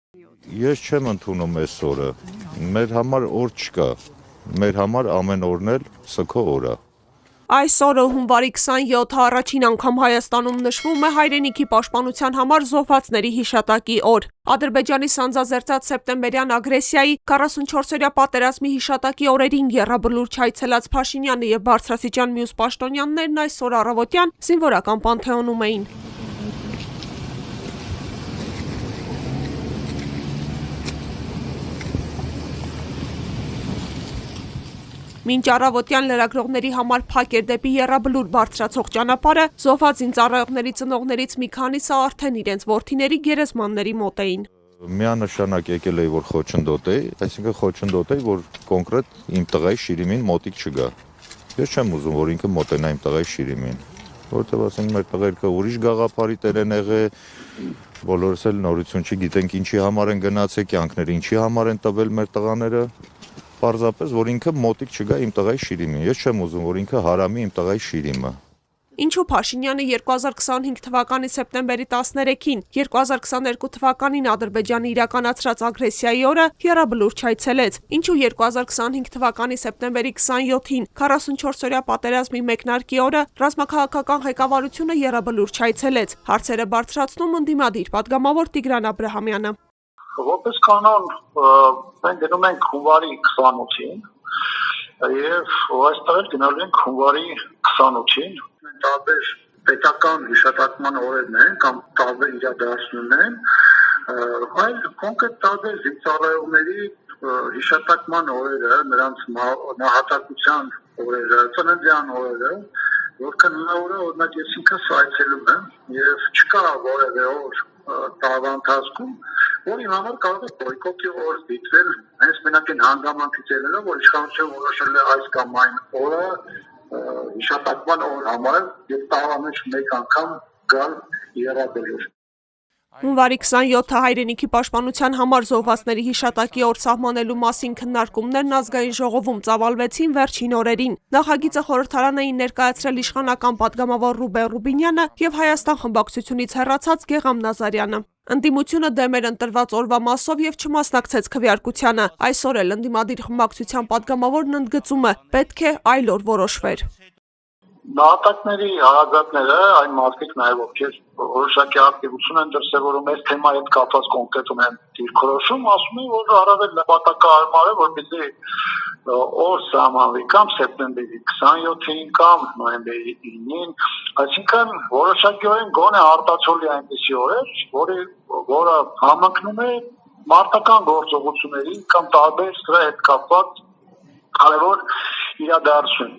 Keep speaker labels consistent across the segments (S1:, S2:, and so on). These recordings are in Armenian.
S1: Ես չեմ ընդունում այս օրը, մեր համար օր չկա, մեր համար ամեն օրն էլ սգո օր է։
S2: Այս օրը հունվարի 27-ը առաջին անգամ Հայաստանում նշվում է հայրենիքի պաշտպանության համար զոհվածների հիշատակի օր։ Ադրբեջանի սանձազերծած սեպտեմբերյան ագրեսիայի 44-օրյա պատերազմի հիշատակի օրերին եռաբլուրջ այցելած Փաշինյանը եւ բարձրաստիճան մյուս պաշտոնյաներն այսօր առավոտյան զինվորական պանթեոնում էին։ Մինչ առավոտյան լրագրողների համար փակ էր դեպի եռաբլուր բարձրացող ճանապարհը, զոհված զինծառայողների ծնողներից մի քանիսը արդեն իրենց որդիների գերեզմանների մոտ էին։
S1: Միանշանակ եկել էի, որ խոչընդոտեի, այսինքն խոչընդոտեի, որ կոնկրետ իմ տղայի շիրիմին մոտիկ չգա։ Ես չեմ ուզում, որ ինքը մոտենա իմ տղայի շիրիմին, որովհետև ասենք մեր տղերքը ուրիշ գաղափարի տեր են եղել, բոլորս էլ նորություն չգիտենք ինչի համար են գնացել, կյանքները ինչի համար են տվել մեր տղաները։ Պարզապես, որ ինքը մոտիկ չգա իմ տղայի շիրիմին, ես չեմ ուզում, որ ինքը հարամի իմ տղայի շիրիմը։
S2: Ինչու Փաշինյանը 2025 թվականի սեպտեմբերի 13-ին, 2022 թվականին Ադրբեջանի իրականացրած ագրեսիայի օրը եռաբլուրջ այցելեց։ Ինչու 2025 թվականի սեպտեմբերի 27-ին 44-օրյա պատերազմի մեկնարկի օրը ռազմաքաղաքական ղեկավարությունը եռաբլուրջ այցելեց։ Հարցերը բարձրացնում ընդդիմադիր պատգամավոր Տիգրան Աբրահամյանը։
S3: Որպես կանոն մենք գնում ենք հունվարի 28-ին եւ այստեղ էլ գնալու ենք հունվարի 28-ին։ Տարբեր պետական հիշատակման օրերն են կամ տարբեր իրադարձություններ են, այլ կոնկրետ տարբեր զինծառայողների հիշատակման օրերը, նրանց նահատակության օրերը, ծննդյան օրերը, որքան հնարավոր է, օրինակ ես ինքս այցելում եմ եւ չկա որևէ օր տարվա ընթացքում, որ իմ համար կարող է բոյկոտի օր դիտվել, հենց մենակ այն հանգամանքից ելնելով, որ իշխանությունը որոշել է այս կամ այն օրը հիշատակման օր համար եւ տարվա մեջ մեկ անգամ գալ եռաբլուր։
S2: Հունվարի 27-ը հայրենիքի պաշտպանության համար զոհվածների հիշատակի օր սահմանելու մասին քննարկումներն ազգային ժողովում ծավալվեցին վերջին օրերին։ Նախագիծը խորհրդարան էին ներկայացրել իշխանական պատգամավոր Ռուբեն Ռուբինյանը եւ Հայաստան խմբակցությունից հեռացած Գեգամ Նազարյանը։ Ընդդիմությունը դեմ էր ընտրված օրվա մասով եւ չմասնակցեց քվեարկությանը։ Այսօր էլ ընդդիմադիր խմբակցության պատգամավորն ընդգծում է՝ պետք է այլ օր որոշվեր։
S3: Նահատակների հարազատները, այն մարդիկ նաև ովքեր որոշակի ակտիվություն են դրսևորում այս թեմայի հետ կապված կոնկրետ են դիրքորոշում, ասում են, որ առավել նպատակահարմար է, որպեսզի օր սահմանվի կամ սեպտեմբերի 27-ին կամ նոյեմբերի 9-ին, այսինքն որոշակիորեն գոնե արտացոլի այնպիսի օրեր, որը համընկնում է մարտական գործողությունների կամ տարբեր սրա հետ կապված կարևոր իրադարձություն։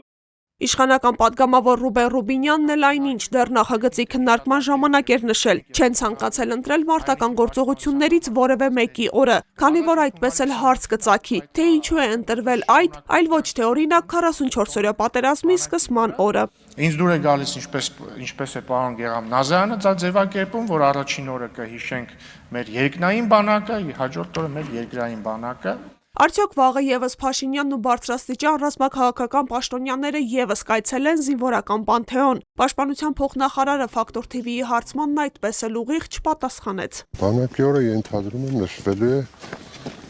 S2: Իշխանական պատգամավոր Ռուբեն Ռուբինյանն էլ այնինչ դեռ նախագծի քննարկման ժամանակ էր նշել, չեն ցանկացել ընտրել մարտական գործողություններից որևէ մեկի օրը, քանի որ այդպես էլ հարց կծագի, թե ինչու է ընտրվել այդ, այլ ոչ թե օրինակ 44-օրյա պատերազմի սկսման օրը։
S4: Ինձ դուր է գալիս ինչպես է պարոն Գեգամ Նազարյանը դա ձևակերպում, որ առաջին օրը կհիշենք մեր երկնային բանակը, հաջորդ օրը մեր երկրային բանակը։
S2: Արդյոք վաղը եւս Փաշինյանն ու բարձրաստիճան ռազմաքաղաքական պաշտոնյաները եւս կայցելեն զինվորական պանթեոն։ Պաշտպանության փոխնախարարը Ֆակտոր TV-ի հարցմանն այդպես էլ ուղիղ չպատասխանեց։
S5: Բանակի օրը ենթադրում եմ նշվելու է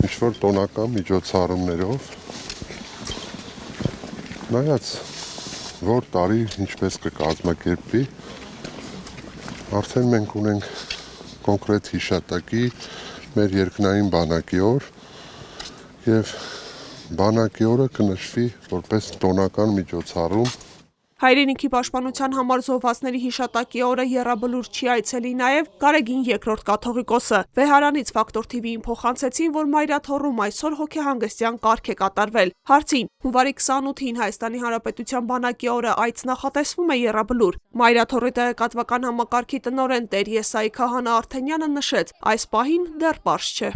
S5: ինչ-որ տոնական միջոցառումներով։ Նայած որ տարի ինչպես կկազմակերպվի, արդեն մենք ունենք կոնկրետ հիշատակի մեր երկնային բանակի օր եւ բանակի օրը կնշվի որպես տոնական միջոցառում։
S2: Հայրենիքի պաշտպանության համար զոհվածների հիշատակի օրը եռաբլուրջ չի այցելի նաև Գարեգին II կաթողիկոսը։ Վեհարանից Ֆակտոր TV-ին փոխանցեցին, որ Մայրաթոռում այսօր հոգեհանգստյան կարգ է կատարվել։ Հարցին՝ հունվարի 28-ին Հայաստանի Հանրապետության բանակի օրը այց նախատեսվում է եռաբլուր։ Մայրաթոռի տեղեկատվական համակարգի տնօրեն Տեր Եսայի Քահանա Արթենյանը նշեց՝ այս պահին դեռ պարզ չէ։